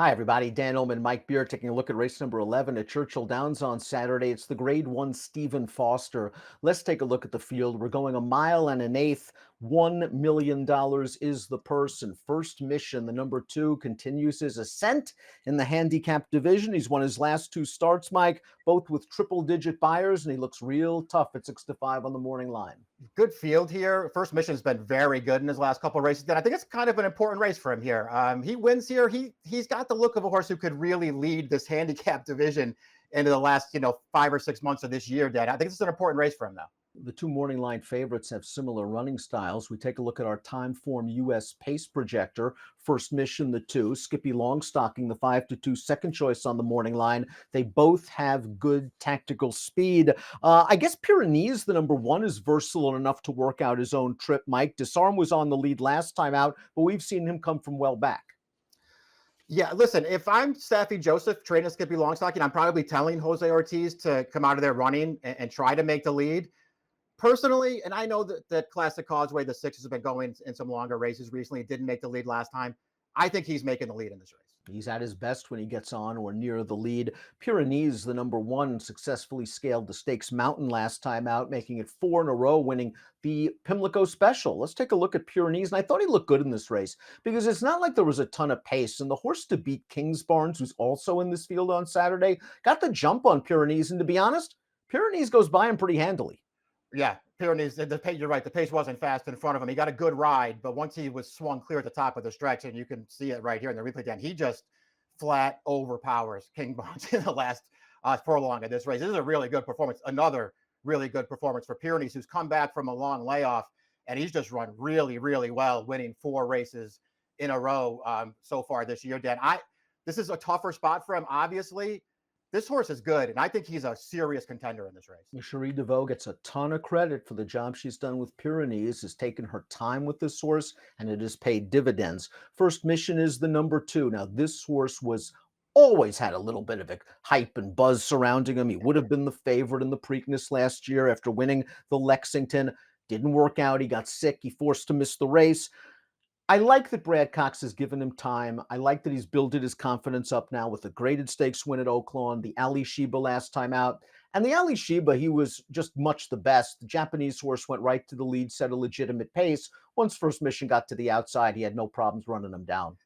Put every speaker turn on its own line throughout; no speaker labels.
Hi, everybody. Dan Illman, Mike Beer taking a look at race number 11 at Churchill Downs on Saturday. It's the Grade 1 Stephen Foster. Let's take a look at the field. We're going a mile and an eighth. $1 million is the purse. And First Mission, the number 2, continues his ascent in the handicap division. He's won his last 2 starts, Mike, both with triple-digit buyers, and he looks real tough at 6-5 on the morning line.
Good field here. First Mission has been very good in his last couple of races. And I think it's kind of an important race for him here. He wins here. He's got the look of a horse who could really lead this handicap division into the last 5 or 6 months of this year. Dan, I think it's an important race for him now.
The 2 morning line favorites have similar running styles. We take a look at our time form U.S. pace projector. First Mission, the 2. Skippy Longstocking, the 5-2 second choice on the morning line. They both have good tactical speed. I guess Pyrenees, the number 1, is versatile enough to work out his own trip, Mike. Disarm was on the lead last time out, but we've seen him come from well back.
Yeah, listen, if I'm Staffy Joseph training Skippy Longstocking, I'm probably telling Jose Ortiz to come out of there running and try to make the lead. Personally, and I know that Classic Causeway, the 6 has been going in some longer races recently, didn't make the lead last time. I think he's making the lead in this race.
He's at his best when he gets on or near the lead. Pyrenees, the number 1, successfully scaled the Stakes Mountain last time out, making it 4 in a row, winning the Pimlico Special. Let's take a look at Pyrenees, and I thought he looked good in this race because it's not like there was a ton of pace, and the horse to beat, Kings Barnes, who's also in this field on Saturday, got the jump on Pyrenees, and to be honest, Pyrenees goes by him pretty handily.
Yeah, Pyrenees, you're right. The pace wasn't fast in front of him. He got a good ride, but once he was swung clear at the top of the stretch, and you can see it right here in the replay, Dan, he just flat overpowers King Barnes in the last furlong of this race. This is a really good performance. Another really good performance for Pyrenees, who's come back from a long layoff, and he's just run really, really well, winning 4 races in a row so far this year, Dan. This is a tougher spot for him, obviously. This horse is good, and I think he's a serious contender in this race.
Cherie DeVaux gets a ton of credit for the job she's done with Pyrenees, has taken her time with this horse, and it has paid dividends. First Mission is the number 2. Now, this horse was always had a little bit of a hype and buzz surrounding him. He would have been the favorite in the Preakness last year after winning the Lexington. Didn't work out. He got sick. He forced to miss the race. I like that Brad Cox has given him time. I like that he's builded his confidence up now with the graded stakes win at Oaklawn, the Ali Sheba last time out. And the Ali Sheba, he was just much the best. The Japanese horse went right to the lead, set a legitimate pace. Once First Mission got to the outside, he had no problems running him down.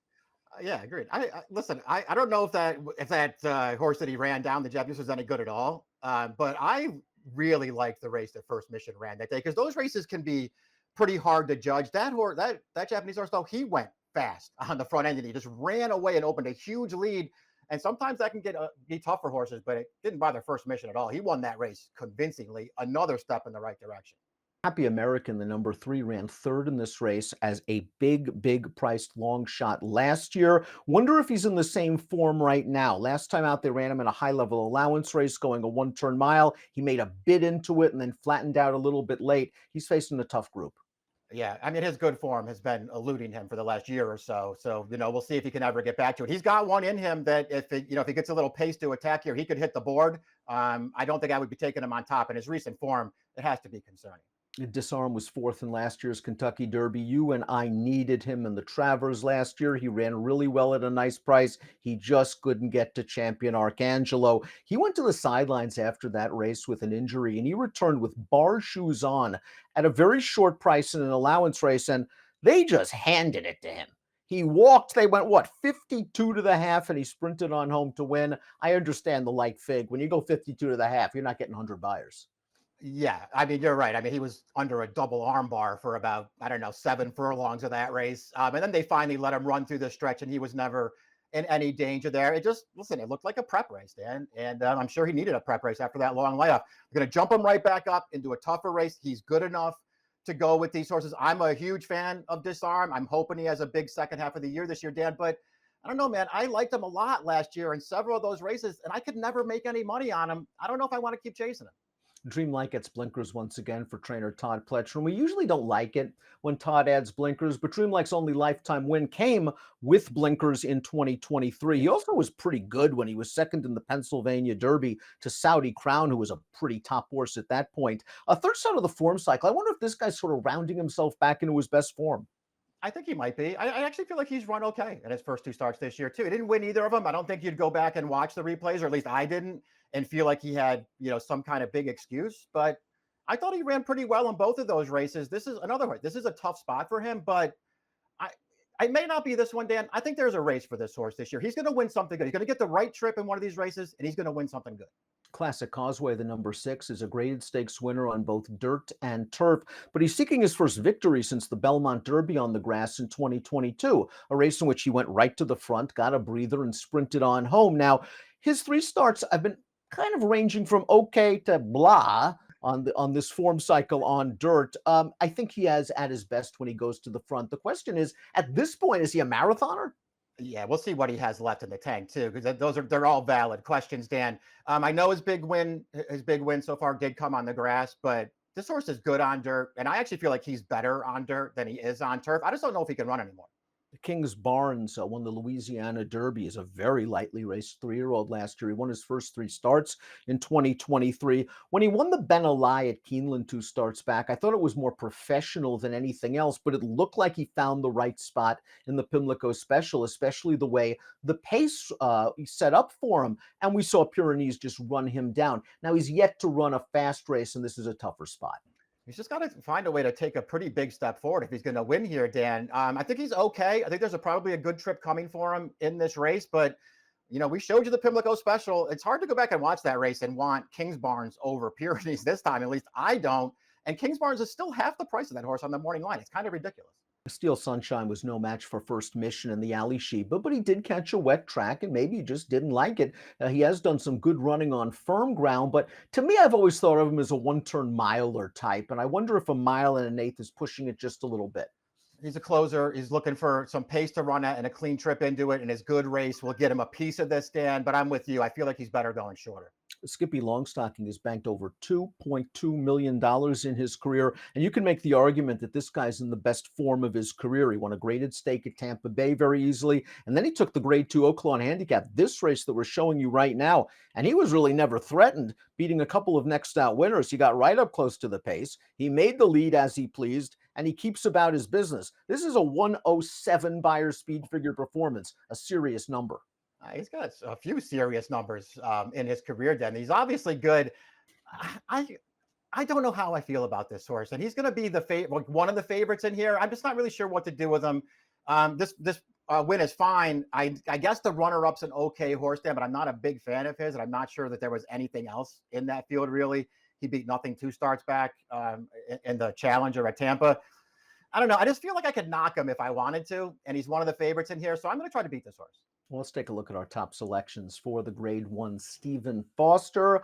Yeah, agreed. Listen. I don't know if that horse that he ran down the Japanese was any good at all. But I really liked the race that First Mission ran that day because those races can be pretty hard to judge. That horse, that Japanese horse, though, he went fast on the front end and he just ran away and opened a huge lead. And sometimes that can be tough for horses, but it didn't bother First Mission at all. He won that race convincingly. Another step in the right direction.
Happy American, the number 3, ran 3rd in this race as a big priced long shot last year. Wonder if he's in the same form right now. Last time out, they ran him in a high-level allowance race going a 1-turn mile. He made a bit into it and then flattened out a little bit late. He's facing a tough group.
Yeah, I mean, his good form has been eluding him for the last year or so. So, we'll see if he can ever get back to it. He's got one in him that if he gets a little pace to attack here, he could hit the board. I don't think I would be taking him on top. In his recent form, it has to be concerning.
Disarm was 4th in last year's Kentucky Derby. You and I needed him in the Travers last year. He ran really well at a nice price. He just couldn't get to Champion Arcangelo. He went to the sidelines after that race with an injury, and he returned with bar shoes on at a very short price in an allowance race, and they just handed it to him. He walked, they went, 52 to the half, and he sprinted on home to win. I understand the light fig. When you go 52 to the half, you're not getting 100 buyers.
Yeah, I mean, you're right. I mean, he was under a double arm bar for about, I don't know, 7 furlongs of that race. And then they finally let him run through the stretch, and he was never in any danger there. It looked like a prep race, Dan. And I'm sure he needed a prep race after that long layoff. They're going to jump him right back up into a tougher race. He's good enough to go with these horses. I'm a huge fan of Disarm. I'm hoping he has a big second half of the year this year, Dan. But I don't know, man. I liked him a lot last year in several of those races, and I could never make any money on him. I don't know if I want to keep chasing him.
Dreamlight gets blinkers once again for trainer Todd Pletcher. And we usually don't like it when Todd adds blinkers, but Dreamlight's only lifetime win came with blinkers in 2023. He also was pretty good when he was second in the Pennsylvania Derby to Saudi Crown, who was a pretty top horse at that point. A third start of the form cycle. I wonder if this guy's sort of rounding himself back into his best form.
I think he might be. I actually feel like he's run okay in his first two starts this year too. He didn't win either of them. I don't think you'd go back and watch the replays, or at least I didn't, and feel like he had some kind of big excuse. But I thought he ran pretty well in both of those races. This is another one. This is a tough spot for him, but I I may not be this one, Dan. I think there's a race for this horse this year. He's going to win something good. He's going to get the right trip in one of these races, and he's going to win something good.
Classic Causeway, the number 6, is a graded stakes winner on both dirt and turf, but he's seeking his first victory since the Belmont Derby on the grass in 2022, a race in which he went right to the front, got a breather, and sprinted on home. Now, his 3 starts have been kind of ranging from okay to blah on this form cycle on dirt. I think he has at his best when he goes to the front. The question is, at this point, is he a marathoner?
Yeah, we'll see what he has left in the tank too, because they're all valid questions, Dan. I know his big win so far did come on the grass, but this horse is good on dirt, and I actually feel like he's better on dirt than he is on turf. I just don't know if he can run anymore.
King's Barnes won the Louisiana Derby as a very lightly raced 3-year-old last year. He won his first 3 starts in 2023. When he won the Ben Ali at Keeneland 2 starts back, I thought it was more professional than anything else, but it looked like he found the right spot in the Pimlico Special, especially the way the pace set up for him. And we saw Pyrenees just run him down. Now, he's yet to run a fast race, and this is a tougher spot.
He's just got to find a way to take a pretty big step forward if he's going to win here, Dan. I think he's okay. I think there's probably a good trip coming for him in this race, but we showed you the Pimlico Special. It's hard to go back and watch that race and want Kings Barnes over Pyrenees this time. At least I don't. And Kings Barnes is still half the price of that horse on the morning line. It's kind of ridiculous.
Steel Sunshine was no match for First Mission in the Alley Sheba, but he did catch a wet track and maybe he just didn't like it. He has done some good running on firm ground, but to me, I've always thought of him as a one-turn miler type, and I wonder if a 1.125 is pushing it just a little bit.
He's a closer. He's looking for some pace to run at and a clean trip into it, and his good race will get him a piece of this, Dan, but I'm with you. I feel like he's better going shorter.
Skippy Longstocking has banked over $2.2 million in his career. And you can make the argument that this guy's in the best form of his career. He won a graded stake at Tampa Bay very easily. And then he took the grade 2 Oaklawn Handicap, this race that we're showing you right now. And he was really never threatened, beating a couple of next out winners. He got right up close to the pace. He made the lead as he pleased, and he keeps about his business. This is a 107 Beyer speed figure performance, a serious number.
He's got a few serious numbers in his career, Den. He's obviously good. I I don't know how I feel about this horse, and he's going to be one of the favorites in here. I'm just not really sure what to do with him. This win is fine. I guess the runner-up's an okay horse, Dan, but I'm not a big fan of his, and I'm not sure that there was anything else in that field really. He beat nothing 2 starts back in the Challenger at Tampa. I don't know. I just feel like I could knock him if I wanted to, and he's one of the favorites in here, so I'm going to try to beat this horse.
Well, let's take a look at our top selections for the Grade 1 Stephen Foster.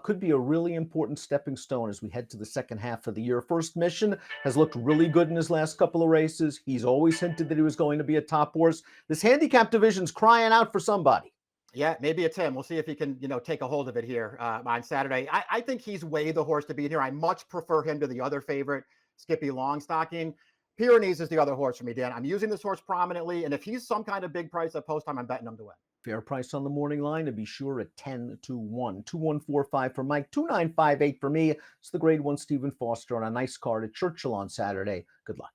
Could be a really important stepping stone as we head to the second half of the year. First Mission has looked really good in his last couple of races. He's always hinted that he was going to be a top horse. This handicap division's crying out for somebody.
Yeah, maybe it's him. We'll see if he can, take a hold of it here on Saturday. I think he's way the horse to beat here. I much prefer him to the other favorite, Skippy Longstocking. Pyrenees is the other horse for me, Dan. I'm using this horse prominently, and if he's some kind of big price at post time, I'm betting him to win.
Fair price on the morning line to be sure at 10-1. 2145 for Mike, 2958 for me. It's the Grade 1 Stephen Foster on a nice card at Churchill on Saturday. Good luck.